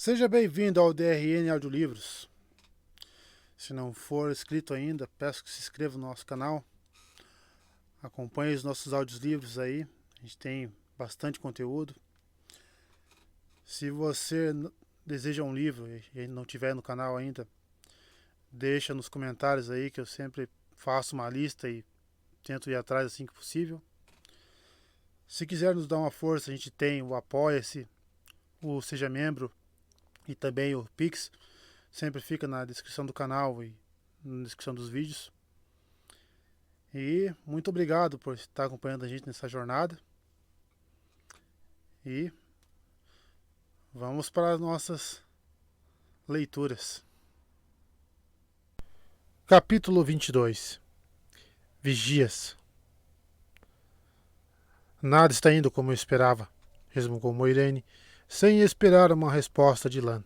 Seja bem-vindo ao DRN Audiolivros. Se não for inscrito ainda, peço que se inscreva no nosso canal. Acompanhe os nossos audiolivros aí. A gente tem bastante conteúdo. Se você deseja um livro e não tiver no canal ainda, deixa nos comentários aí que eu sempre faço uma lista e tento ir atrás assim que possível. Se quiser nos dar uma força, a gente tem o Apoia-se, o Seja Membro e também o Pix. Sempre fica na descrição do canal e na descrição dos vídeos. E muito obrigado por estar acompanhando a gente nessa jornada. E vamos para as nossas leituras. Capítulo 22. Vigias. Nada está indo como eu esperava, resmungou Moiraine, sem esperar uma resposta de Lan.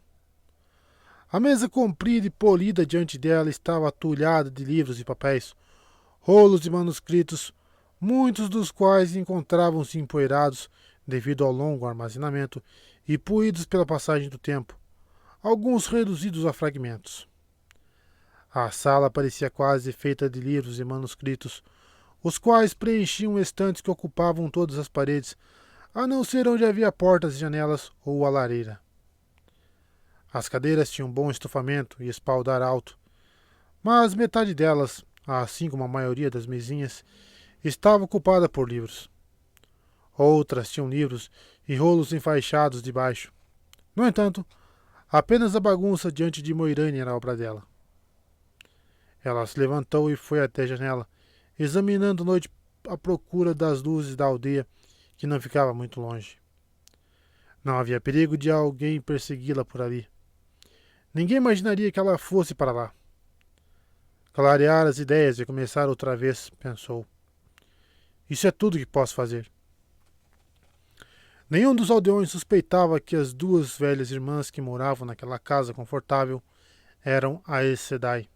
A mesa comprida e polida diante dela estava atulhada de livros e papéis, rolos de manuscritos, muitos dos quais encontravam-se empoeirados devido ao longo armazenamento e puídos pela passagem do tempo, alguns reduzidos a fragmentos. A sala parecia quase feita de livros e manuscritos, os quais preenchiam estantes que ocupavam todas as paredes, a não ser onde havia portas e janelas ou a lareira. As cadeiras tinham bom estofamento e espaldar alto, mas metade delas, assim como a maioria das mesinhas, estava ocupada por livros. Outras tinham livros e rolos enfaixados debaixo. No entanto, apenas a bagunça diante de Moiraine era obra dela. Ela se levantou e foi até a janela, examinando a noite à procura das luzes da aldeia, que não ficava muito longe. Não havia perigo de alguém persegui-la por ali. Ninguém imaginaria que ela fosse para lá. Clarear as ideias e começar outra vez, pensou. Isso é tudo que posso fazer. Nenhum dos aldeões suspeitava que as duas velhas irmãs que moravam naquela casa confortável eram Aes Sedai.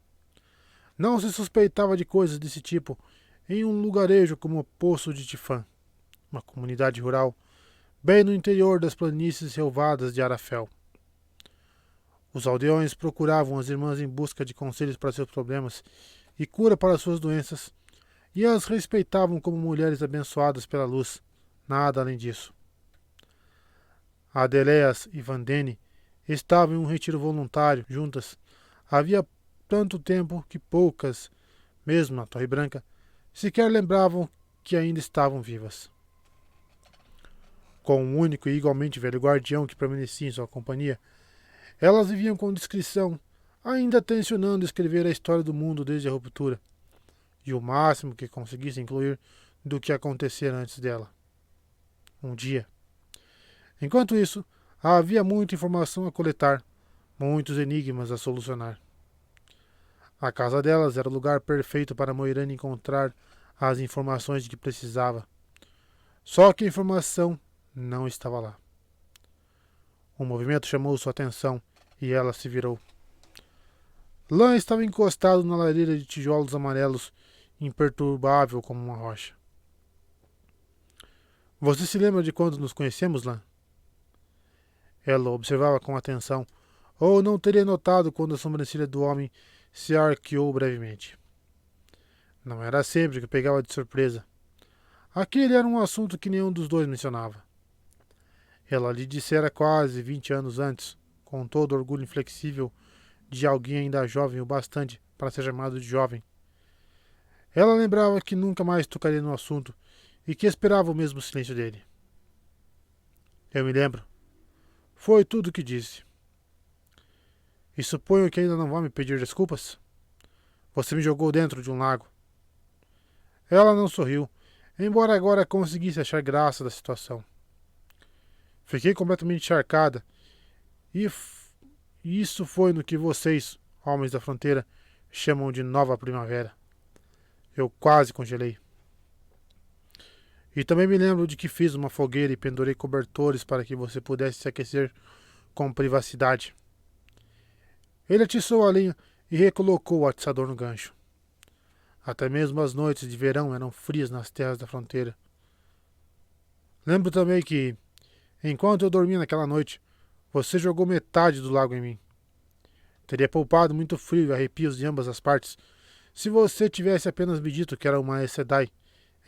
Não se suspeitava de coisas desse tipo em um lugarejo como o Poço de Tifã, uma comunidade rural, bem no interior das planícies relvadas de Arafel. Os aldeões procuravam as irmãs em busca de conselhos para seus problemas e cura para suas doenças, e as respeitavam como mulheres abençoadas pela luz, nada além disso. Adeleas e Vandene estavam em um retiro voluntário, juntas. Havia tanto tempo que poucas, mesmo na Torre Branca, sequer lembravam que ainda estavam vivas. Com um único e igualmente velho guardião que permanecia em sua companhia, elas viviam com discrição, ainda tensionando escrever a história do mundo desde a ruptura, e o máximo que conseguisse incluir do que acontecer antes dela. Um dia. Enquanto isso, havia muita informação a coletar, muitos enigmas a solucionar. A casa delas era o lugar perfeito para Moiraine encontrar as informações de que precisava. Só que a informação não estava lá. Um movimento chamou sua atenção e ela se virou. Lan estava encostado na lareira de tijolos amarelos, imperturbável como uma rocha. Você se lembra de quando nos conhecemos, Lan? Ela observava com atenção, ou não teria notado quando a sobrancelha do homem se arqueou brevemente. Não era sempre que pegava de surpresa. Aquele era um assunto que nenhum dos dois mencionava. Ela lhe dissera quase 20 anos antes, com todo o orgulho inflexível de alguém ainda jovem o bastante para ser chamado de jovem. Ela lembrava que nunca mais tocaria no assunto e que esperava o mesmo silêncio dele. Eu me lembro. Foi tudo o que disse. E suponho que ainda não vai me pedir desculpas? Você me jogou dentro de um lago. Ela não sorriu, embora agora conseguisse achar graça da situação. Fiquei completamente encharcada, e isso foi no que vocês, homens da fronteira, chamam de nova primavera. Eu quase congelei. E também me lembro de que fiz uma fogueira e pendurei cobertores para que você pudesse se aquecer com privacidade. Ele atiçou a lenha e recolocou o atiçador no gancho. Até mesmo as noites de verão eram frias nas terras da fronteira. Lembro também que, enquanto eu dormia naquela noite, Você jogou metade do lago em mim. Teria poupado muito frio e arrepios de ambas as partes se você tivesse apenas me dito que era uma Aes Sedai,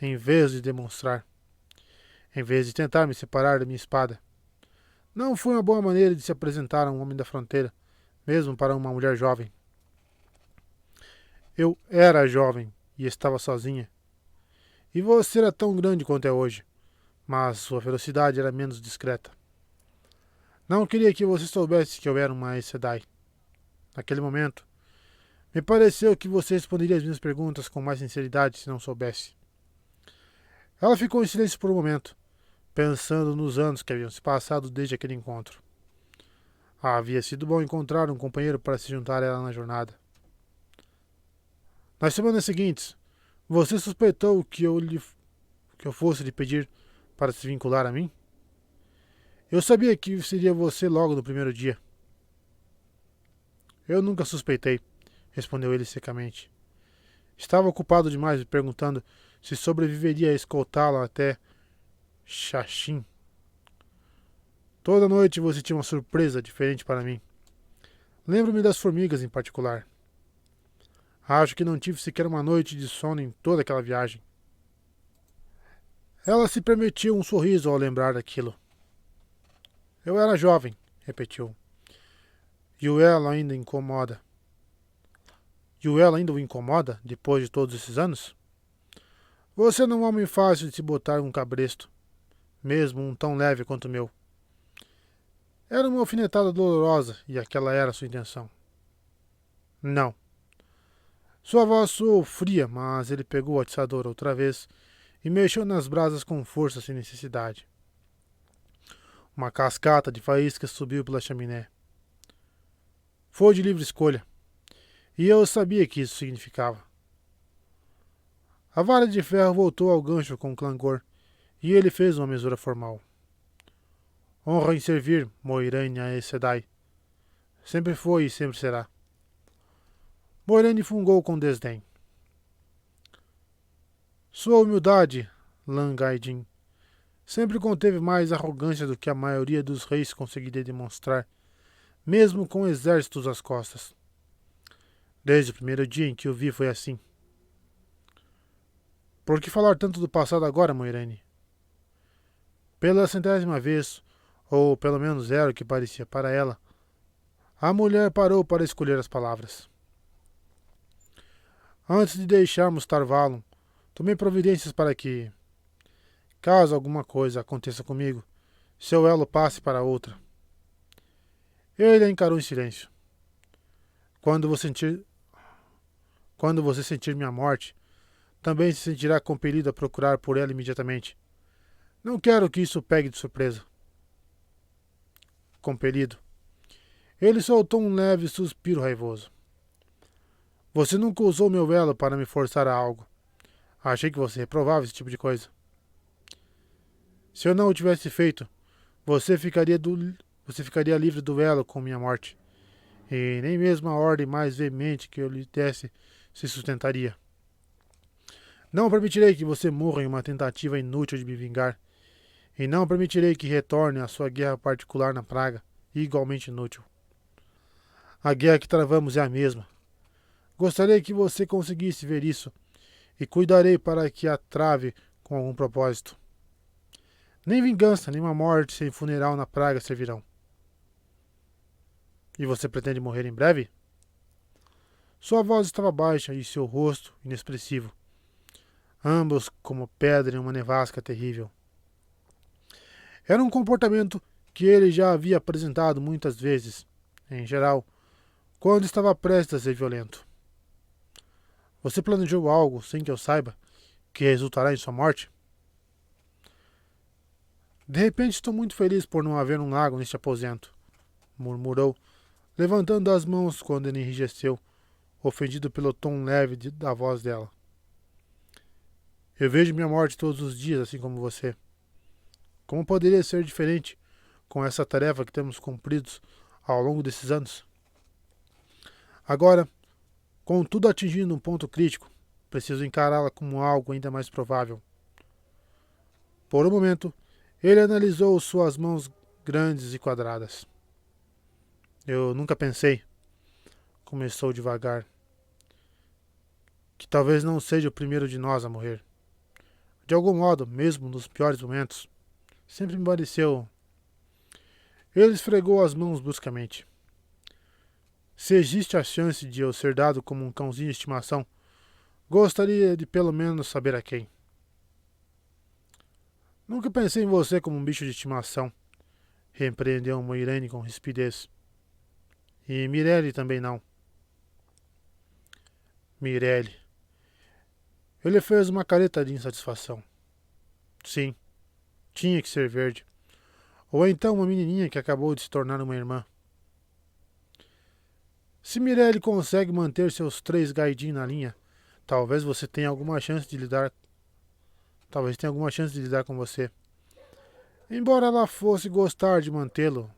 em vez de demonstrar, em vez de tentar me separar da minha espada. Não foi uma boa maneira de se apresentar a um homem da fronteira, mesmo para uma mulher jovem. Eu era jovem e estava sozinha. E você era tão grande quanto é hoje, mas sua velocidade era menos discreta. Não queria que você soubesse que eu era uma Aes Sedai. Naquele momento, me pareceu que você responderia as minhas perguntas com mais sinceridade se não soubesse. Ela ficou em silêncio por um momento, pensando nos anos que haviam se passado desde aquele encontro. Havia sido bom encontrar um companheiro para se juntar a ela na jornada. Nas semanas seguintes, você suspeitou que eu fosse lhe pedir para se vincular a mim? Eu sabia que seria você logo no primeiro dia. Eu nunca suspeitei, respondeu ele secamente. Estava ocupado demais me perguntando se sobreviveria a escoltá-la até Xaxim. Toda noite você tinha uma surpresa diferente para mim. Lembro-me das formigas em particular. Acho que não tive sequer uma noite de sono em toda aquela viagem. Ela se permitiu um sorriso ao lembrar daquilo. Eu era jovem, repetiu. E o ela ainda incomoda. E o ela ainda o incomoda, depois de todos esses anos? Você não é um homem fácil de se botar um cabresto, mesmo um tão leve quanto o meu. Era uma alfinetada dolorosa, e aquela era a sua intenção. Não. Sua voz soou fria, mas ele pegou o atiçador outra vez e mexeu nas brasas com força sem necessidade. Uma cascata de faíscas subiu pela chaminé. Foi de livre escolha, e eu sabia que isso significava. A vara de ferro voltou ao gancho com clangor, e ele fez uma mesura formal. Honra em servir, Moiraine Aes Sedai. Sempre foi e sempre será. Moiraine fungou com desdém. Sua humildade, Lan Gaidin, sempre conteve mais arrogância do que a maioria dos reis conseguiria demonstrar, mesmo com exércitos às costas. Desde o primeiro dia em que o vi foi assim. Por que falar tanto do passado agora, Moiraine? Pela 100ª vez, ou pelo menos era o que parecia para ela, a mulher parou para escolher as palavras. Antes de deixarmos Tarvalon, tomei providências para que, caso alguma coisa aconteça comigo, seu elo passe para outra. Ele a encarou em silêncio. Quando você sentir minha morte, também se sentirá compelido a procurar por ela imediatamente. Não quero que isso pegue de surpresa. Compelido. Ele soltou um leve suspiro raivoso. Você nunca usou meu elo para me forçar a algo. Achei que você reprovava esse tipo de coisa. Se eu não o tivesse feito, você ficaria livre do elo com minha morte. E nem mesmo a ordem mais veemente que eu lhe desse se sustentaria. Não permitirei que você morra em uma tentativa inútil de me vingar. E não permitirei que retorne à sua guerra particular na praga, igualmente inútil. A guerra que travamos é a mesma. Gostaria que você conseguisse ver isso, e cuidarei para que a trave com algum propósito. Nem vingança, nem uma morte sem funeral na praga servirão. E você pretende morrer em breve? Sua voz estava baixa e seu rosto inexpressivo, ambos como pedra em uma nevasca terrível. Era um comportamento que ele já havia apresentado muitas vezes, em geral, quando estava prestes a ser violento. Você planejou algo, sem que eu saiba, que resultará em sua morte? De repente estou muito feliz por não haver um lago neste aposento, murmurou, levantando as mãos quando ele enrijeceu, ofendido pelo tom leve da voz dela. Eu vejo minha morte todos os dias, assim como você. Como poderia ser diferente com essa tarefa que temos cumprido ao longo desses anos? Agora, com tudo atingindo um ponto crítico, preciso encará-la como algo ainda mais provável. Por um momento, ele analisou suas mãos grandes e quadradas. Eu nunca pensei, começou devagar, que talvez não seja o primeiro de nós a morrer. De algum modo, mesmo nos piores momentos, sempre me pareceu. Ele esfregou as mãos bruscamente. Se existe a chance de eu ser dado como um cãozinho de estimação, gostaria de pelo menos saber a quem. Nunca pensei em você como um bicho de estimação, repreendeu Moiraine com rispidez. E Mirelle também não. Mirelle. Ele fez uma careta de insatisfação. Sim, tinha que ser verde. Ou então uma menininha que acabou de se tornar uma irmã. Se Mirelle consegue manter seus 3 gaidin na linha, talvez você tenha alguma chance de lidar. Talvez tenha alguma chance de lidar com você. Embora ela fosse gostar de mantê-lo,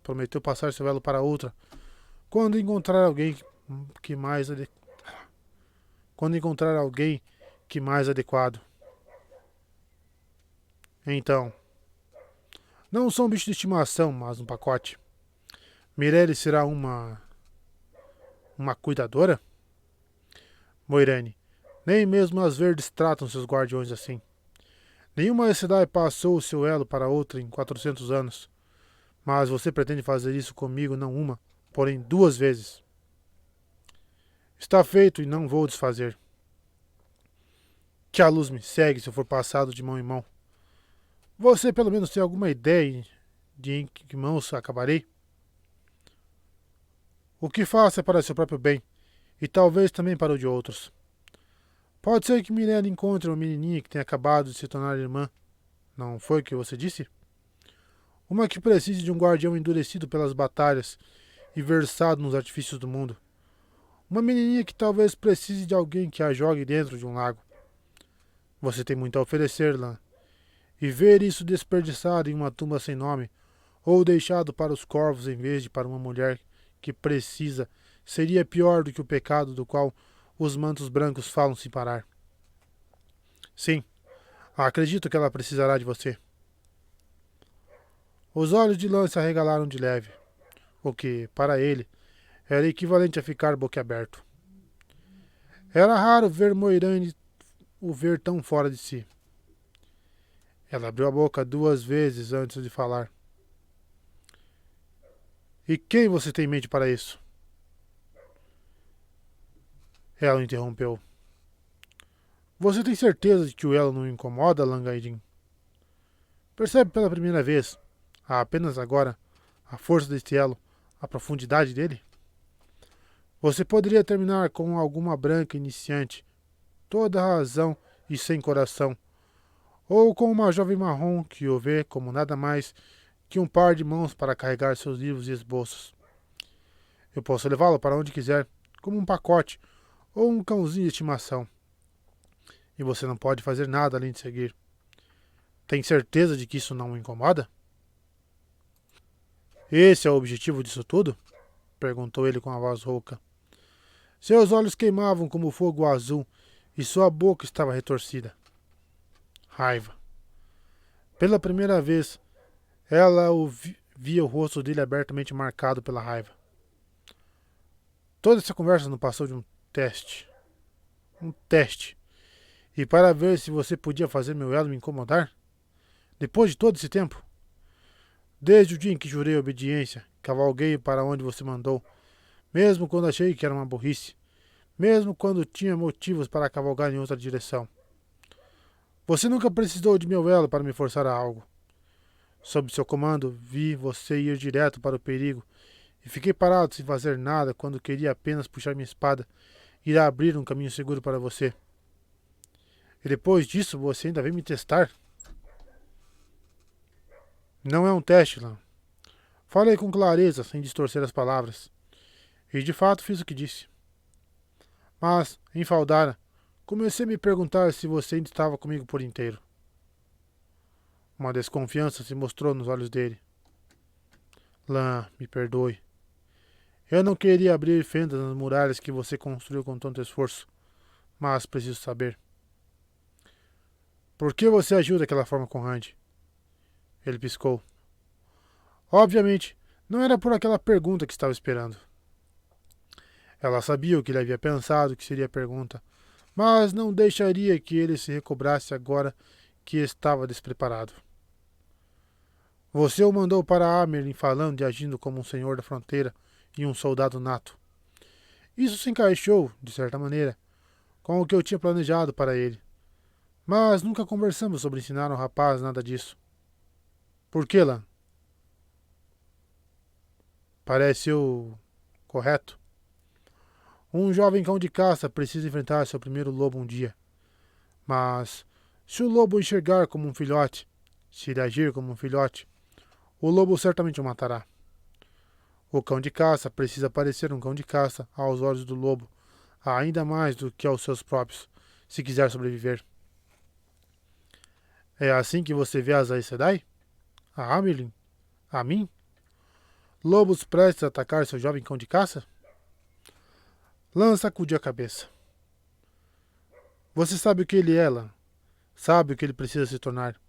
prometeu passar seu elo para outra quando encontrar alguém que mais ade... quando encontrar alguém que mais adequado. Então, não sou um bicho de estimação, mas um pacote. Mirelle será uma cuidadora? Moiraine, nem mesmo as verdes tratam seus guardiões assim. Nenhuma cidade passou o seu elo para outra em 400 anos. Mas você pretende fazer isso comigo não uma, porém 2 vezes. Está feito e não vou desfazer. Que a luz me segue se eu for passado de mão em mão. Você pelo menos tem alguma ideia de em que mãos acabarei? O que faço é para seu próprio bem, e talvez também para o de outros. Pode ser que Mirella encontre uma menininha que tenha acabado de se tornar irmã. Não foi o que você disse? Uma que precise de um guardião endurecido pelas batalhas e versado nos artifícios do mundo. Uma menininha que talvez precise de alguém que a jogue dentro de um lago. Você tem muito a oferecer, Lan. E ver isso desperdiçado em uma tumba sem nome, ou deixado para os corvos em vez de para uma mulher que precisa, seria pior do que o pecado do qual os mantos brancos falam se parar. Sim, acredito que ela precisará de você. Os olhos de Lan se arregalaram de leve, o que, para ele, era equivalente a ficar boquiaberto. Era raro ver Moiraine o ver tão fora de si. Ela abriu a boca 2 vezes antes de falar. E quem você tem em mente para isso? Ela o interrompeu. Você tem certeza de que o elo não o incomoda, Langaidin? Percebe pela primeira vez, apenas agora, a força deste elo, a profundidade dele? Você poderia terminar com alguma branca iniciante, toda razão e sem coração, ou com uma jovem marrom que o vê como nada mais que um par de mãos para carregar seus livros e esboços. Eu posso levá-lo para onde quiser, como um pacote ou um cãozinho de estimação. E você não pode fazer nada além de seguir. Tem certeza de que isso não o incomoda? Esse é o objetivo disso tudo? Perguntou ele com a voz rouca. Seus olhos queimavam como fogo azul e sua boca estava retorcida. Raiva. Pela primeira vez, ela via o rosto dele abertamente marcado pela raiva. Toda essa conversa não passou de um teste. Um teste. E para ver se você podia fazer meu elo me incomodar? Depois de todo esse tempo? Desde o dia em que jurei obediência, cavalguei para onde você mandou, mesmo quando achei que era uma burrice, mesmo quando tinha motivos para cavalgar em outra direção. Você nunca precisou de meu elo para me forçar a algo. Sob seu comando, vi você ir direto para o perigo e fiquei parado sem fazer nada quando queria apenas puxar minha espada e ir abrir um caminho seguro para você. E depois disso você ainda vem me testar? Não é um teste, Lan. Falei com clareza, sem distorcer as palavras. E de fato fiz o que disse. Mas, em Faldara, comecei a me perguntar se você ainda estava comigo por inteiro. Uma desconfiança se mostrou nos olhos dele. Lan, me perdoe. Eu não queria abrir fendas nas muralhas que você construiu com tanto esforço, mas preciso saber. Por que você agiu daquela forma com Randy? Ele piscou. Obviamente, Não era por aquela pergunta que estava esperando. Ela sabia o que ele havia pensado que seria a pergunta, mas não deixaria que ele se recobrasse agora que estava despreparado. Você o mandou para Amerlin falando e agindo como um senhor da fronteira e um soldado nato. Isso se encaixou, de certa maneira, com o que eu tinha planejado para ele. Mas nunca conversamos sobre ensinar ao rapaz nada disso. Por que, Lan? Pareceu correto. Um jovem cão de caça precisa enfrentar seu primeiro lobo um dia. Mas, se o lobo o enxergar como um filhote, se ele agir como um filhote, o lobo certamente o matará. O cão de caça precisa parecer um cão de caça aos olhos do lobo, ainda mais do que aos seus próprios, se quiser sobreviver. É assim que você vê as Aes Sedai? A Amerlin? A mim? Lobos prestes a atacar seu jovem cão de caça? Lan sacudiu a cabeça. Você sabe o que ele é, Lan. Sabe o que ele precisa se tornar.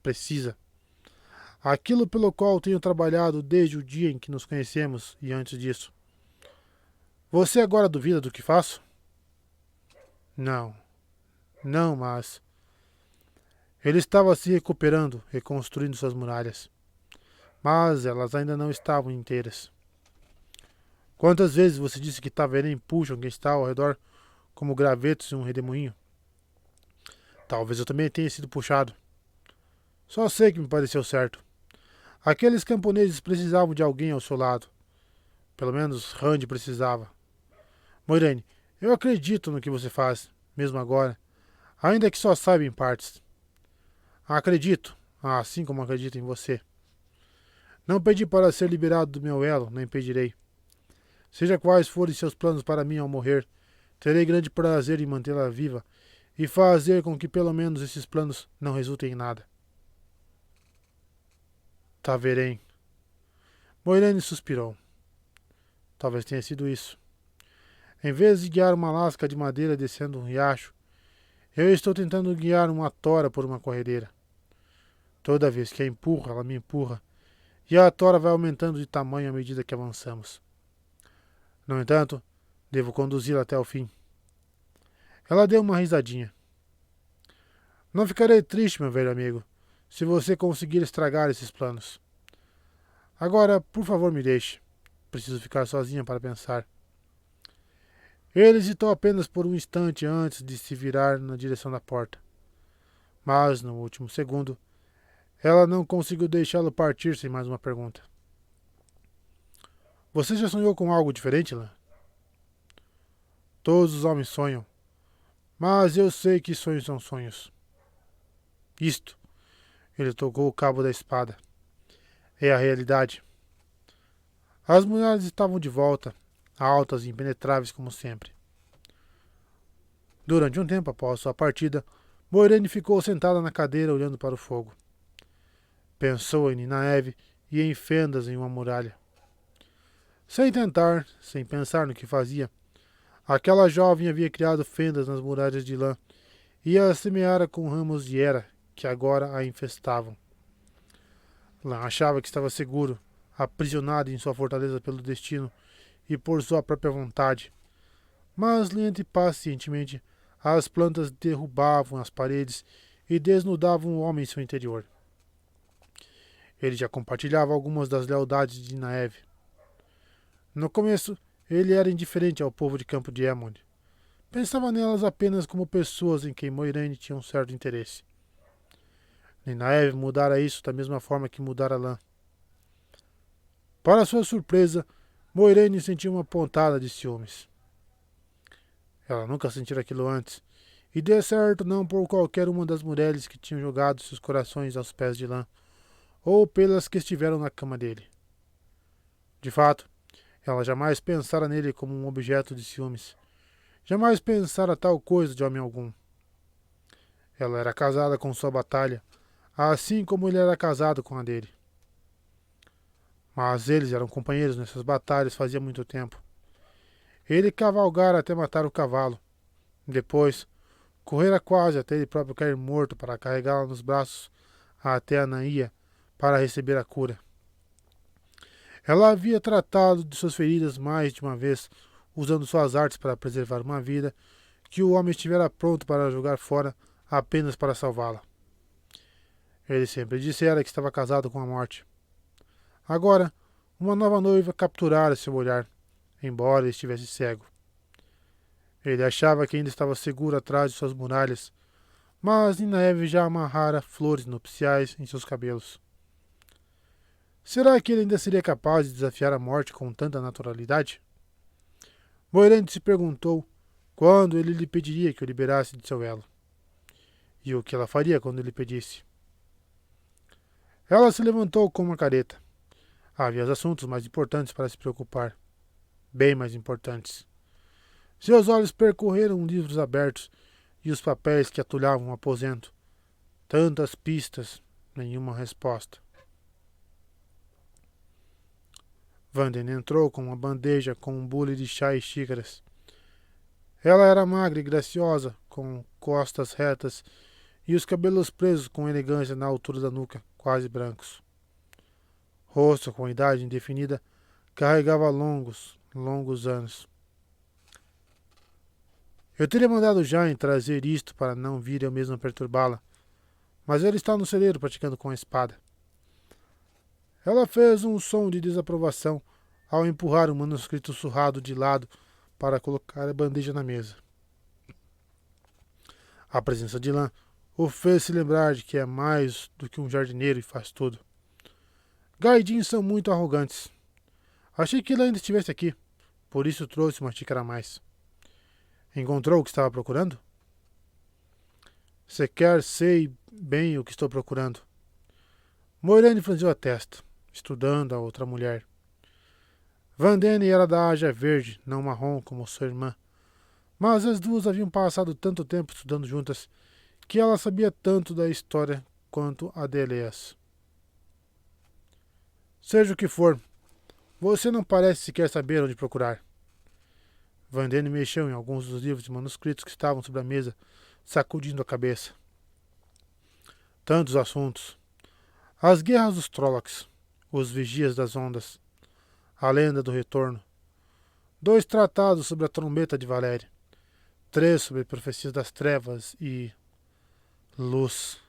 Precisa. Aquilo pelo qual tenho trabalhado desde o dia em que nos conhecemos e antes disso. Você agora duvida do que faço? Não. Não, mas... Ele estava se recuperando, reconstruindo suas muralhas. Mas elas ainda não estavam inteiras. Quantas vezes você disse que Taverém puxam quem está ao redor como gravetos em um redemoinho? Talvez eu também tenha sido puxado. Só sei que me pareceu certo. Aqueles camponeses precisavam de alguém ao seu lado. Pelo menos Rand precisava. Moiraine, eu acredito no que você faz, mesmo agora, ainda que só saiba em partes. Acredito, assim como acredito em você. Não pedi para ser liberado do meu elo, nem pedirei. Seja quais forem seus planos para mim ao morrer, terei grande prazer em mantê-la viva e fazer com que pelo menos esses planos não resultem em nada. Taverém. Moiraine suspirou. Talvez tenha sido isso. Em vez de guiar uma lasca de madeira descendo um riacho, eu estou tentando guiar uma tora por uma corredeira. Toda vez que a empurro, ela me empurra, e a tora vai aumentando de tamanho à medida que avançamos. No entanto, devo conduzi-la até o fim. Ela deu uma risadinha. Não ficarei triste, meu velho amigo, se você conseguir estragar esses planos. Agora, por favor, me deixe. Preciso ficar sozinha para pensar. Ele hesitou apenas por um instante antes de se virar na direção da porta. Mas, no último segundo, ela não conseguiu deixá-lo partir sem mais uma pergunta. Você já sonhou com algo diferente, Lan? Todos os homens sonham, mas eu sei que sonhos são sonhos. Isto, ele tocou o cabo da espada, é a realidade. As mulheres estavam de volta, altas e impenetráveis como sempre. Durante um tempo após sua partida, Moiraine ficou sentada na cadeira olhando para o fogo. Pensou em Nynaeve e em fendas em uma muralha. Sem pensar no que fazia, aquela jovem havia criado fendas nas muralhas de lã e as semeara com ramos de era que agora a infestavam. Lan achava que estava seguro, aprisionado em sua fortaleza pelo destino e por sua própria vontade. Mas lenta e pacientemente as plantas derrubavam as paredes e desnudavam o homem em seu interior. Ele já compartilhava algumas das lealdades de Nynaeve. No começo, ele era indiferente ao povo de Campo de Aemond. Pensava nelas apenas como pessoas em quem Moiraine tinha um certo interesse. Nynaeve mudara isso da mesma forma que mudara Lan. Para sua surpresa, Moiraine sentiu uma pontada de ciúmes. Ela nunca sentira aquilo antes, e de certo não por qualquer uma das mulheres que tinham jogado seus corações aos pés de Lan, ou pelas que estiveram na cama dele. De fato, ela jamais pensara nele como um objeto de ciúmes. Jamais pensara tal coisa de homem algum. Ela era casada com sua batalha, assim como ele era casado com a dele. Mas eles eram companheiros nessas batalhas fazia muito tempo. Ele cavalgara até matar o cavalo. Depois, correra quase até ele próprio cair morto para carregá-la nos braços até Anaia para receber a cura. Ela havia tratado de suas feridas mais de uma vez, usando suas artes para preservar uma vida que o homem estivera pronto para jogar fora apenas para salvá-la. Ele sempre dissera que estava casado com a morte. Agora, uma nova noiva capturara seu olhar, embora ele estivesse cego. Ele achava que ainda estava seguro atrás de suas muralhas, mas Ninaeve já amarrara flores nupciais em seus cabelos. Será que ele ainda seria capaz de desafiar a morte com tanta naturalidade? Moirande se perguntou quando ele lhe pediria que o liberasse de seu elo. E o que ela faria quando ele pedisse? Ela se levantou com uma careta. Havia assuntos mais importantes para se preocupar. Bem mais importantes. Seus olhos percorreram livros abertos e os papéis que atulhavam o aposento. Tantas pistas, nenhuma resposta. Vanden entrou com uma bandeja com um bule de chá e xícaras. Ela era magra e graciosa, com costas retas e os cabelos presos com elegância na altura da nuca, quase brancos. Rosto com idade indefinida, carregava longos anos. Eu teria mandado Jain trazer isto para não vir eu mesmo perturbá-la, mas ele está no celeiro praticando com a espada. Ela fez um som de desaprovação ao empurrar o manuscrito surrado de lado para colocar a bandeja na mesa. A presença de Lan o fez se lembrar de que é mais do que um jardineiro e faz tudo. Gaidins são muito arrogantes. Achei que ele ainda estivesse aqui, por isso trouxe uma xícara a mais. Encontrou o que estava procurando? Sequer sei bem o que estou procurando. Moirane franziu a testa, estudando a outra mulher. Vandene era da Ágia Verde, não marrom como sua irmã. Mas as duas haviam passado tanto tempo estudando juntas que ela sabia tanto da história quanto a de Elias. Seja o que for, você não parece sequer saber onde procurar. Vandene mexeu em alguns dos livros e manuscritos que estavam sobre a mesa, sacudindo a cabeça. Tantos assuntos. As guerras dos Trollocs, os vigias das ondas, a lenda do retorno, 2 tratados sobre a trombeta de Valéria, 3 sobre profecias das trevas e luz.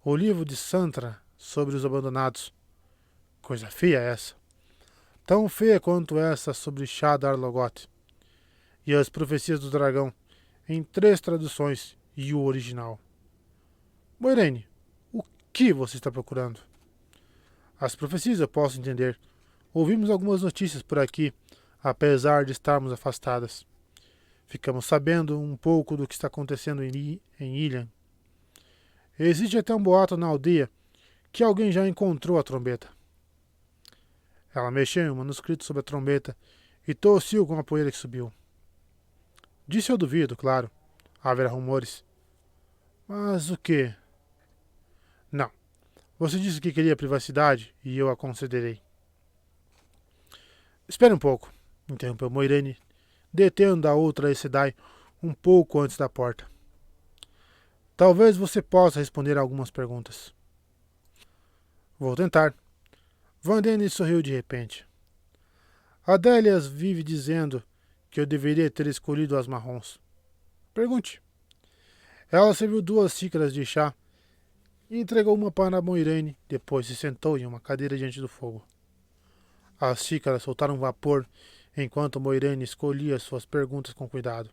O livro de Santra sobre os abandonados. Coisa feia essa. Tão feia quanto essa sobre Shadar Logoth. E as profecias do dragão, em 3 traduções e o original. Moiraine, o que você está procurando? As profecias eu posso entender. Ouvimos algumas notícias por aqui, apesar de estarmos afastadas. Ficamos sabendo um pouco do que está acontecendo em Ilian. Existe até um boato na aldeia que alguém já encontrou a trombeta. Ela mexeu em um manuscrito sobre a trombeta e tossiu com a poeira que subiu. Disse eu duvido, claro. Haverá rumores. Mas o quê? Não. Você disse que queria privacidade e eu a concederei. Espere um pouco, interrompeu Moiraine, detendo a outra Aes Sedai um pouco antes da porta. Talvez você possa responder a algumas perguntas. Vou tentar. Vandene sorriu de repente. Adélias vive dizendo que eu deveria ter escolhido as marrons. Pergunte. Ela serviu 2 xícaras de chá e entregou uma para Moiraine, depois se sentou em uma cadeira diante do fogo. As xícaras soltaram vapor enquanto Moiraine escolhia suas perguntas com cuidado,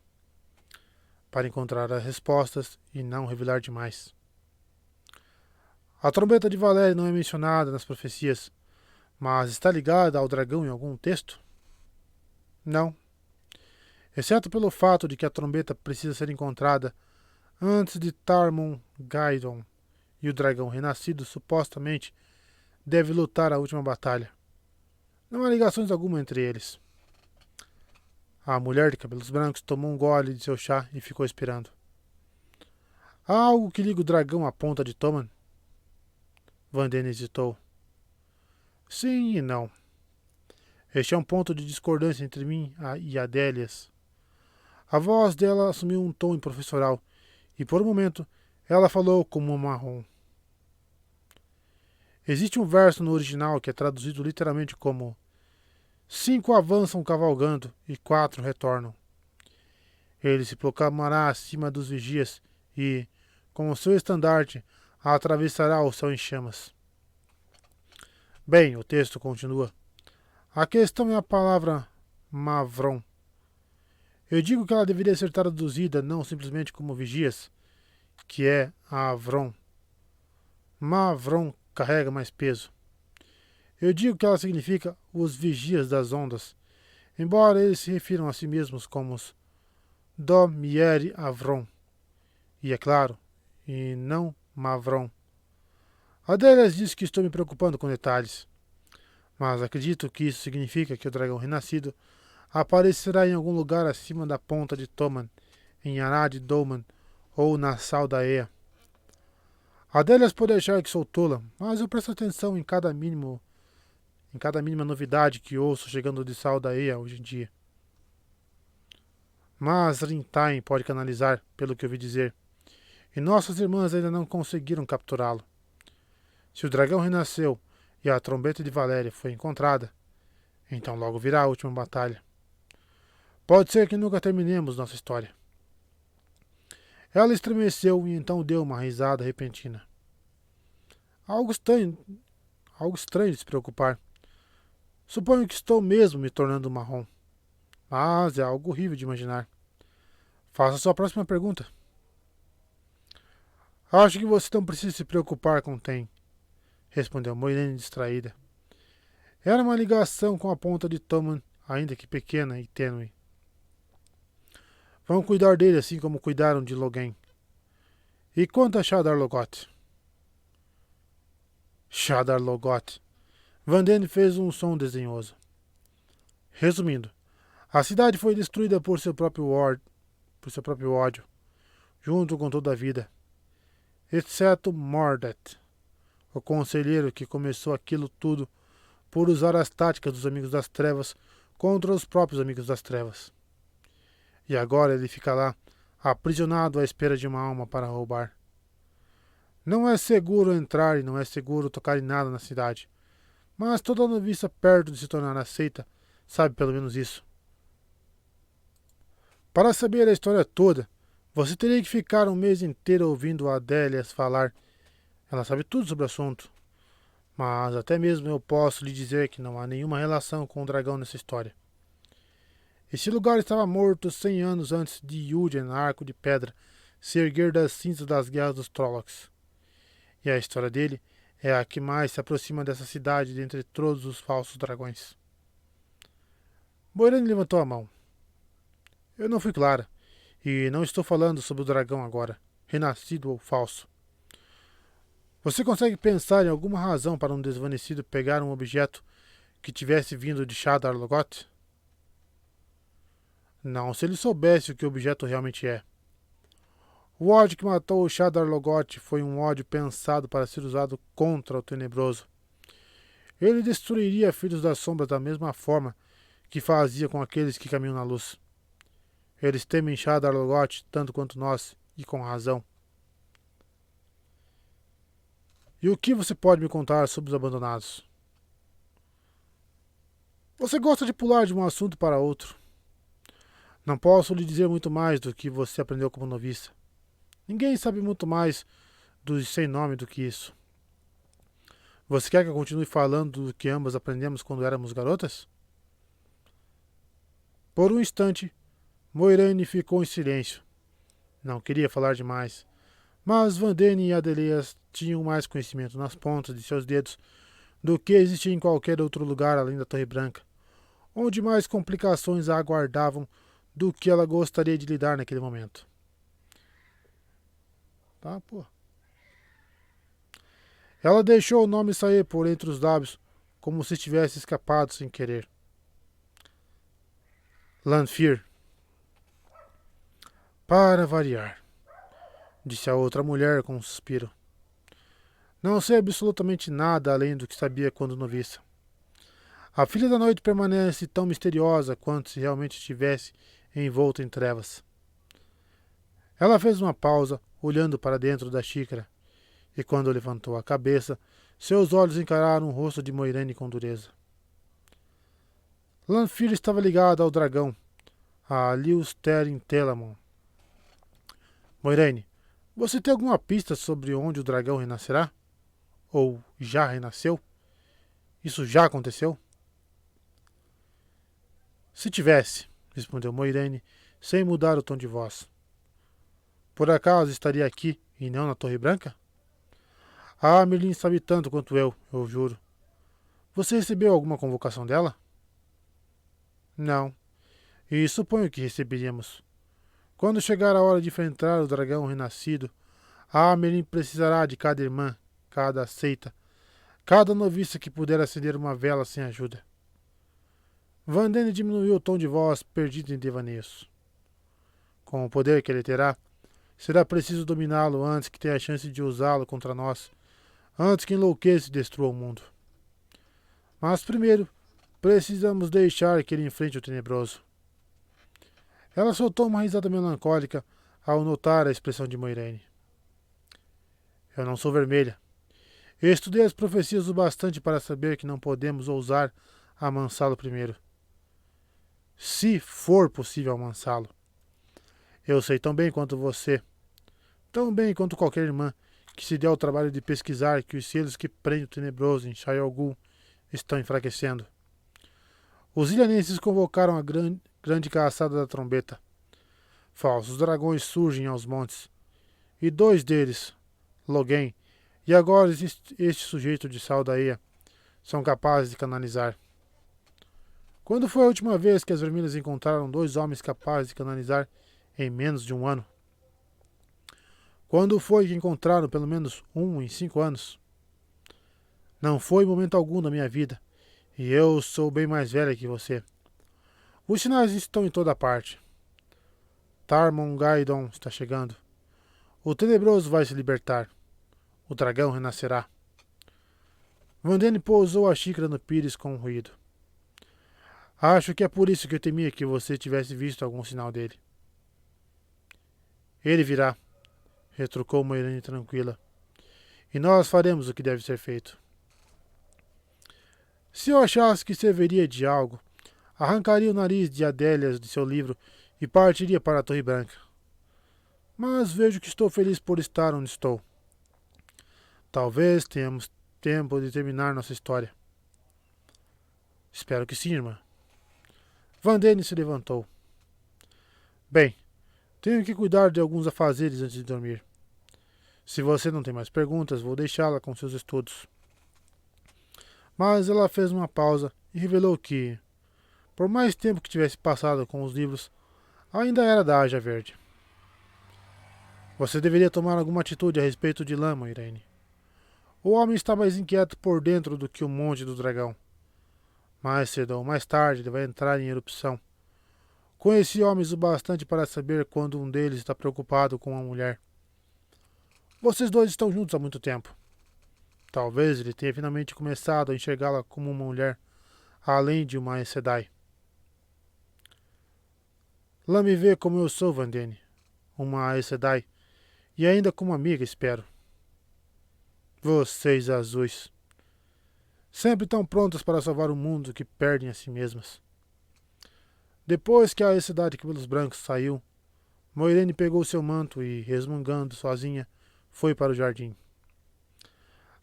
para encontrar as respostas e não revelar demais. A trombeta de Valéria não é mencionada nas profecias, mas está ligada ao dragão em algum texto? Não. Exceto pelo fato de que a trombeta precisa ser encontrada antes de Tarmon Gaidon, e o dragão renascido supostamente deve lutar a última batalha. Não há ligações alguma entre eles. A mulher de cabelos brancos tomou um gole de seu chá e ficou esperando. Há algo que liga o dragão à ponta de Toman? Vandene hesitou. Sim e não. Este é um ponto de discordância entre mim e Adélias. A voz dela assumiu um tom professoral e, por um momento, ela falou como uma marrom. Existe um verso no original que é traduzido literalmente como 5 avançam cavalgando e 4 retornam. Ele se proclamará acima dos vigias e, com o seu estandarte, atravessará o céu em chamas. Bem, o texto continua. A questão é a palavra mavron. Eu digo que ela deveria ser traduzida não simplesmente como vigias, que é avron. Mavron carrega mais peso. Eu digo que ela significa os vigias das ondas, embora eles se refiram a si mesmos como os Domieri Avron, e é claro, e não Mavron. Adélias diz que estou me preocupando com detalhes, mas acredito que isso significa que o dragão renascido aparecerá em algum lugar acima da ponta de Toman, em Arad Doman ou na Saldaea. Adélias pode achar que sou tola, mas eu presto atenção em cada mínima novidade que ouço chegando de Saldaea hoje em dia. Mas Rintain pode canalizar, pelo que ouvi dizer, e nossas irmãs ainda não conseguiram capturá-lo. Se o dragão renasceu e a trombeta de Valéria foi encontrada, então logo virá a última batalha. Pode ser que nunca terminemos nossa história. Ela estremeceu e então deu uma risada repentina. Algo estranho de se preocupar. Suponho que estou mesmo me tornando marrom. Mas é algo horrível de imaginar. Faça a sua próxima pergunta. Acho que você não precisa se preocupar com Tem, respondeu Moiraine distraída. Era uma ligação com a ponta de Toman, ainda que pequena e tênue. Vão cuidar dele assim como cuidaram de Logain. E quanto a Shadar Logoth? Shadar Logoth. Vandene fez um som desdenhoso. Resumindo, a cidade foi destruída por seu próprio ódio, junto com toda a vida, exceto Mordet, o conselheiro que começou aquilo tudo por usar as táticas dos Amigos das Trevas contra os próprios Amigos das Trevas. E agora ele fica lá, aprisionado à espera de uma alma para roubar. Não é seguro entrar e não é seguro tocar em nada na cidade, mas toda noviça perto de se tornar aceita sabe pelo menos isso. Para saber a história toda, você teria que ficar um mês inteiro ouvindo a Adélias falar. Ela sabe tudo sobre o assunto. Mas até mesmo eu posso lhe dizer que não há nenhuma relação com o dragão nessa história. Esse lugar estava morto 100 anos antes de Yúden, Arco de Pedra, se erguer das cinzas das guerras dos Trollocs. E a história dele é a que mais se aproxima dessa cidade dentre todos os falsos dragões. Moiraine levantou a mão. Eu não fui clara, e não estou falando sobre o dragão agora, renascido ou falso. Você consegue pensar em alguma razão para um desvanecido pegar um objeto que tivesse vindo de Shadar Logoth? Não, se ele soubesse o que o objeto realmente é. O ódio que matou o Shadar Logoth foi um ódio pensado para ser usado contra o Tenebroso. Ele destruiria Filhos das Sombras da mesma forma que fazia com aqueles que caminham na luz. Eles temem Shadar Logoth tanto quanto nós, e com razão. E o que você pode me contar sobre os abandonados? Você gosta de pular de um assunto para outro. Não posso lhe dizer muito mais do que você aprendeu como noviça. Ninguém sabe muito mais dos sem nome do que isso. Você quer que eu continue falando do que ambas aprendemos quando éramos garotas? Por um instante, Moiraine ficou em silêncio. Não queria falar demais, mas Vandene e Adélias tinham mais conhecimento nas pontas de seus dedos do que existia em qualquer outro lugar além da Torre Branca, onde mais complicações a aguardavam do que ela gostaria de lidar naquele momento. Tá, pô. Ela deixou o nome sair por entre os lábios, como se tivesse escapado sem querer. Lanfear. Para variar, disse a outra mulher com um suspiro. Não sei absolutamente nada além do que sabia quando noviça. A Filha da Noite permanece tão misteriosa quanto se realmente estivesse envolta em trevas. Ela fez uma pausa, olhando para dentro da xícara, e quando levantou a cabeça, Seus olhos encararam o rosto de Moiraine com dureza. Lanfear estava ligado ao dragão, a Lews-Therin Telamon. Moiraine, você tem alguma pista sobre onde o dragão renascerá? Ou já renasceu? Isso já aconteceu? Se tivesse, respondeu Moiraine, sem mudar o tom de voz. Por acaso estaria aqui e não na Torre Branca? Ah, Merlin sabe tanto quanto eu juro. Você recebeu alguma convocação dela? Não, e suponho que receberíamos. Quando chegar a hora de enfrentar o dragão renascido, a Merlin precisará de cada irmã, cada seita, cada noviça que puder acender uma vela sem ajuda. Vandene diminuiu o tom de voz, perdido em devaneios. Com o poder que ele terá, será preciso dominá-lo antes que tenha a chance de usá-lo contra nós, antes que enlouqueça e destrua o mundo. Mas primeiro, precisamos deixar que ele enfrente o tenebroso. Ela soltou uma risada melancólica ao notar a expressão de Moiraine. Eu não sou vermelha. Eu estudei as profecias o bastante para saber que não podemos ousar amansá-lo primeiro. Se for possível amansá-lo. Eu sei tão bem quanto você, tão bem quanto qualquer irmã, que se deu ao trabalho de pesquisar que os selos que prendem o tenebroso em Shayol Ghul estão enfraquecendo. Os ilhanenses convocaram a grande caçada da trombeta. Falsos dragões surgem aos montes, e 2 deles, Logain e agora este sujeito de Saldaia, são capazes de canalizar. Quando foi a última vez que as vermelhas encontraram 2 homens capazes de canalizar em menos de um ano? Quando foi que encontraram pelo menos um em 5 anos? Não foi em momento algum da minha vida, e eu sou bem mais velha que você. Os sinais estão em toda parte. Tarmon-Gaidon está chegando. O tenebroso vai se libertar. O dragão renascerá. Vandene pousou a xícara no pires com um ruído. Acho que é por isso que eu temia que você tivesse visto algum sinal dele. Ele virá, retrucou Moiraine tranquila, e nós faremos o que deve ser feito. Se eu achasse que serviria de algo, arrancaria o nariz de Adélias de seu livro e partiria para a Torre Branca. Mas vejo que estou feliz por estar onde estou. Talvez tenhamos tempo de terminar nossa história. Espero que sim, irmã. Vandene se levantou. Bem, tenho que cuidar de alguns afazeres antes de dormir. Se você não tem mais perguntas, vou deixá-la com seus estudos. Mas ela fez uma pausa e revelou que, por mais tempo que tivesse passado com os livros, ainda era da Aja Verde. Você deveria tomar alguma atitude a respeito de Lama, Irene. O homem está mais inquieto por dentro do que o monte do dragão. Mais cedo ou mais tarde ele vai entrar em erupção. Conheci homens o bastante para saber quando um deles está preocupado com uma mulher. Vocês 2 estão juntos há muito tempo. Talvez ele tenha finalmente começado a enxergá-la como uma mulher, além de uma Aes Sedai. Lá me vê como eu sou, Vandene, uma Aes Sedai, e ainda como amiga, espero. Vocês azuis, sempre tão prontas para salvar o mundo que perdem a si mesmas. Depois que a Aes Sedai de cabelos brancos saiu, Moiraine pegou seu manto e, resmungando sozinha, foi para o jardim.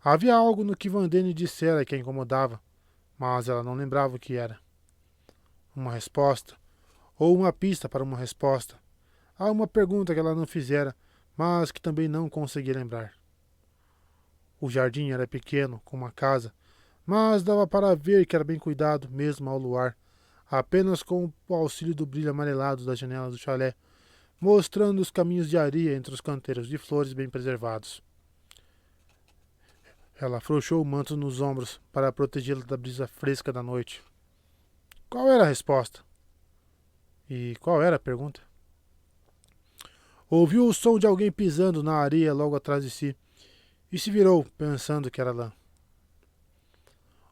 Havia algo no que Vandene dissera que a incomodava, mas ela não lembrava o que era. Uma resposta, ou uma pista para uma resposta, a uma pergunta que ela não fizera, mas que também não conseguia lembrar. O jardim era pequeno, como uma casa, mas dava para ver que era bem cuidado, mesmo ao luar, apenas com o auxílio do brilho amarelado da janela do chalé, mostrando os caminhos de areia entre os canteiros de flores bem preservados. Ela afrouxou o manto nos ombros para protegê-la da brisa fresca da noite. Qual era a resposta? E qual era a pergunta? Ouviu o som de alguém pisando na areia logo atrás de si e se virou, pensando que era lã.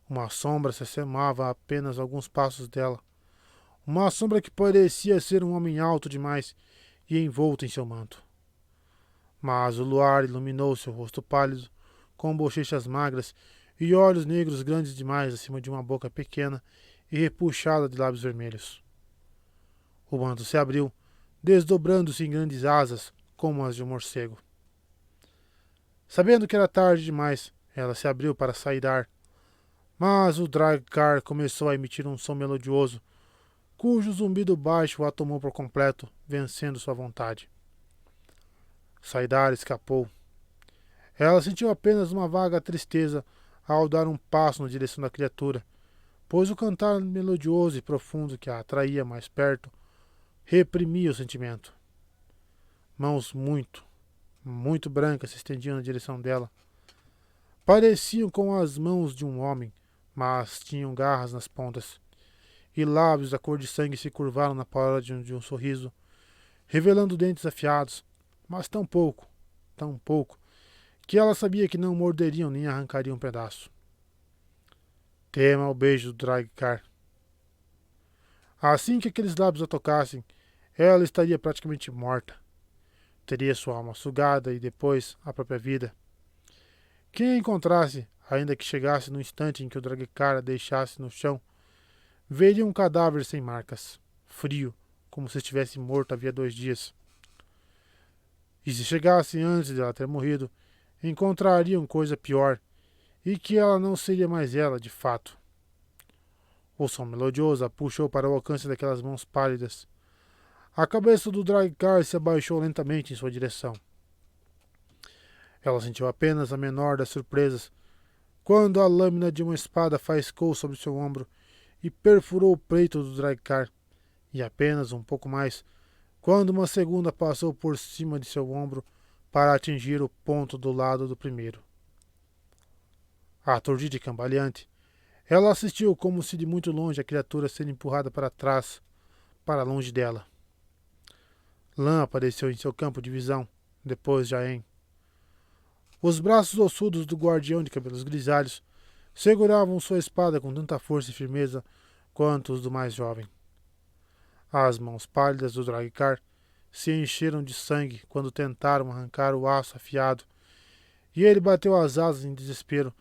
Uma sombra se assemelhava a apenas alguns passos dela. Uma sombra que parecia ser um homem alto demais e envolto em seu manto. Mas o luar iluminou seu rosto pálido, com bochechas magras e olhos negros grandes demais acima de uma boca pequena e repuxada de lábios vermelhos. O manto se abriu, desdobrando-se em grandes asas, como as de um morcego. Sabendo que era tarde demais, ela se abriu para saidar, mas o Dragcar começou a emitir um som melodioso, cujo zumbido baixo a tomou por completo, vencendo sua vontade. Saidar escapou. Ela sentiu apenas uma vaga tristeza ao dar um passo na direção da criatura, pois o cantar melodioso e profundo que a atraía mais perto reprimia o sentimento. Mãos muito brancas se estendiam na direção dela. Pareciam com as mãos de um homem, mas tinham garras nas pontas, e lábios da cor de sangue se curvaram na paródia de um sorriso, revelando dentes afiados, mas tão pouco, que ela sabia que não morderiam nem arrancariam um pedaço. Tema o beijo do Dragcar. Assim que aqueles lábios a tocassem, ela estaria praticamente morta. Teria sua alma sugada e depois a própria vida. Quem a encontrasse, ainda que chegasse no instante em que o Dragcar a deixasse no chão, veria um cadáver sem marcas, frio, como se estivesse morto havia 2 dias. E se chegasse antes de ela ter morrido, encontrariam coisa pior, e que ela não seria mais ela, de fato. O som melodioso a puxou para o alcance daquelas mãos pálidas. A cabeça do Dragcar se abaixou lentamente em sua direção. Ela sentiu apenas a menor das surpresas, quando a lâmina de uma espada faiscou sobre seu ombro e perfurou o peito do Dragcar, e apenas um pouco mais, quando uma segunda passou por cima de seu ombro para atingir o ponto do lado do primeiro. Aturdida e cambaleante, ela assistiu como se de muito longe a criatura ser empurrada para trás, para longe dela. Lã apareceu em seu campo de visão, depois Jaen. Os braços ossudos do guardião de cabelos grisalhos seguravam sua espada com tanta força e firmeza quanto os do mais jovem. As mãos pálidas do Dragcar se encheram de sangue quando tentaram arrancar o aço afiado, e ele bateu as asas em desespero,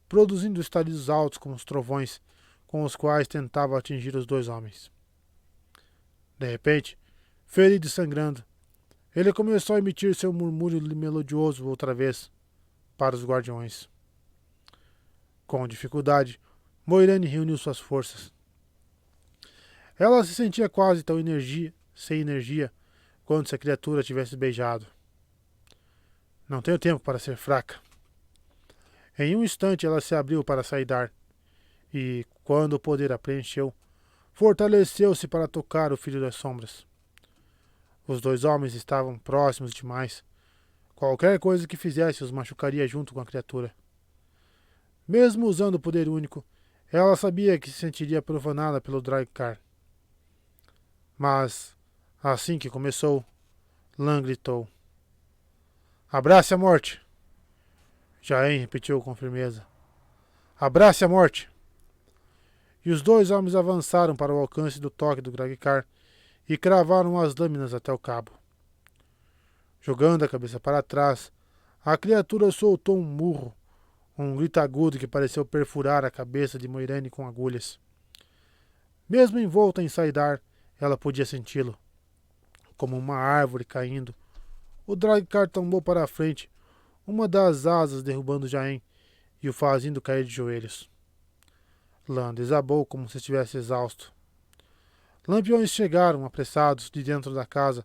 produzindo estalidos altos como os trovões, com os quais tentava atingir os 2 homens. De repente, ferido e sangrando, ele começou a emitir seu murmúrio melodioso outra vez, para os guardiões. Com dificuldade, Moiraine reuniu suas forças. Ela se sentia quase tão sem energia, quanto se a criatura tivesse beijado. Não tenho tempo para ser fraca. Em um instante ela se abriu para saidar, e, quando o poder a preencheu, fortaleceu-se para tocar o Filho das Sombras. Os 2 homens estavam próximos demais. Qualquer coisa que fizesse os machucaria junto com a criatura. Mesmo usando o poder único, ela sabia que se sentiria profanada pelo Dragcar. Mas, assim que começou, Lã gritou: "Abrace a morte!" Jaen repetiu com firmeza: "Abrace a morte!" E os 2 homens avançaram para o alcance do toque do Dragcar e cravaram as lâminas até o cabo. Jogando a cabeça para trás, a criatura soltou um murro, um grito agudo que pareceu perfurar a cabeça de Moiraine com agulhas. Mesmo envolta em saidar, ela podia senti-lo. Como uma árvore caindo, o Dragcar tombou para a frente, uma das asas derrubando Jaen e o fazendo cair de joelhos. Lã desabou como se estivesse exausto. Lampiões chegaram, apressados, de dentro da casa,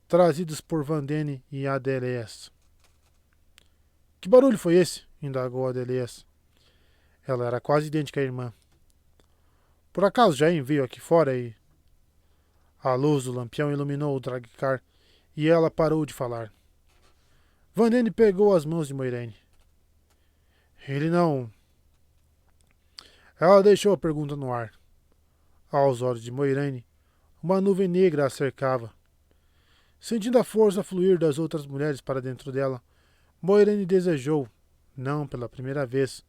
trazidos por Vandene e Adeleas. "Que barulho foi esse?" indagou Adeleas. Ela era quase idêntica à irmã. "Por acaso Jaen veio aqui fora e..." A luz do lampião iluminou o Dragcar e ela parou de falar. Vandene pegou as mãos de Moiraine. "Ele não..." Ela deixou a pergunta no ar. Aos olhos de Moiraine, uma nuvem negra a cercava. Sentindo a força fluir das outras mulheres para dentro dela, Moiraine desejou, não pela primeira vez,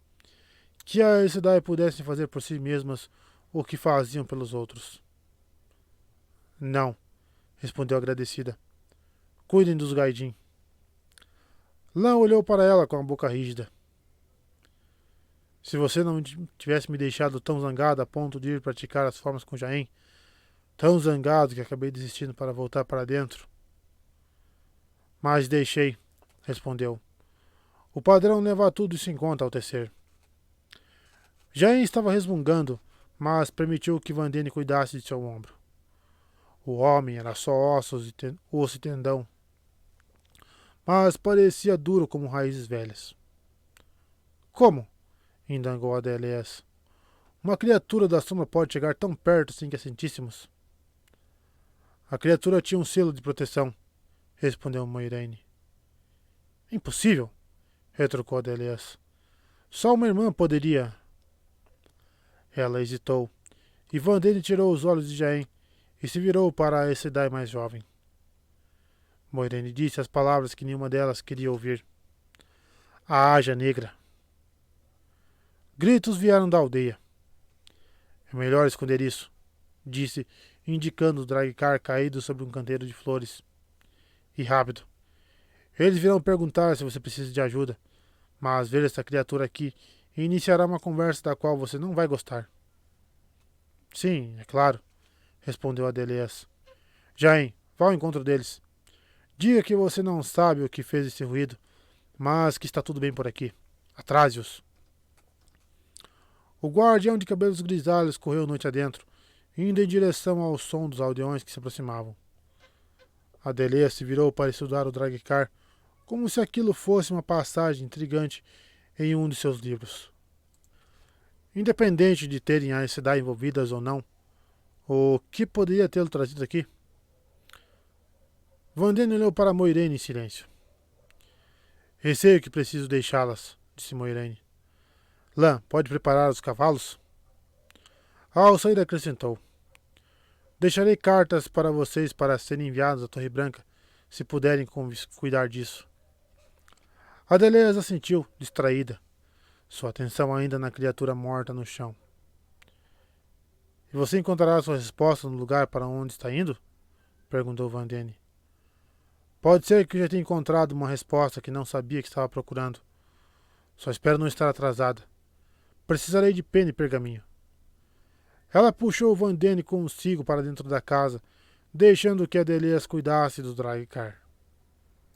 que a Aes Sedai pudessem fazer por si mesmas o que faziam pelos outros. "Não", respondeu agradecida. "Cuidem dos Gaidin." Lã olhou para ela com a boca rígida. Se você não tivesse me deixado tão zangado a ponto de ir praticar as formas com Jaen, tão zangado que acabei desistindo para voltar para dentro. Mas deixei, respondeu. O padrão leva tudo isso em conta ao tecer. Jaen estava resmungando, mas permitiu que Vandene cuidasse de seu ombro. O homem era só osso e tendão, mas parecia duro como raízes velhas. Como? Indagou Adelias. Uma criatura da sombra pode chegar tão perto sem que a sentíssemos? A criatura tinha um selo de proteção, respondeu Moiraine. Impossível, retrucou Adelias. Só uma irmã poderia. Ela hesitou, e Vandene tirou os olhos de Jaen e se virou para a Sedai mais jovem. Moiraine disse as palavras que nenhuma delas queria ouvir. A Aja Negra. Gritos vieram da aldeia. É melhor esconder isso, disse, indicando o Draghkar caído sobre um canteiro de flores. E rápido. Eles virão perguntar se você precisa de ajuda, mas ver essa criatura aqui iniciará uma conversa da qual você não vai gostar. Sim, é claro, respondeu Adelias. Jaen, vá ao encontro deles. Diga que você não sabe o que fez esse ruído, mas que está tudo bem por aqui. Atrase-os. O guardião de cabelos grisalhos correu noite adentro, indo em direção ao som dos aldeões que se aproximavam. Adelias se virou para estudar o Draghkar, como se aquilo fosse uma passagem intrigante em um de seus livros. Independente de terem as Sedai envolvidas ou não, o que poderia tê-lo trazido aqui? Vandene olhou para Moiraine em silêncio. Receio que preciso deixá-las, disse Moiraine. Lan, pode preparar os cavalos? Alçair acrescentou. Deixarei cartas para vocês para serem enviadas à Torre Branca, se puderem cuidar disso. Adelias assentiu, distraída, sua atenção ainda na criatura morta no chão. E você encontrará sua resposta no lugar para onde está indo? Perguntou Vandene. Pode ser que eu já tenha encontrado uma resposta que não sabia que estava procurando. Só espero não estar atrasada. Precisarei de pena e pergaminho. Ela puxou Vandene consigo para dentro da casa, deixando que Adelias cuidasse do Draghkar.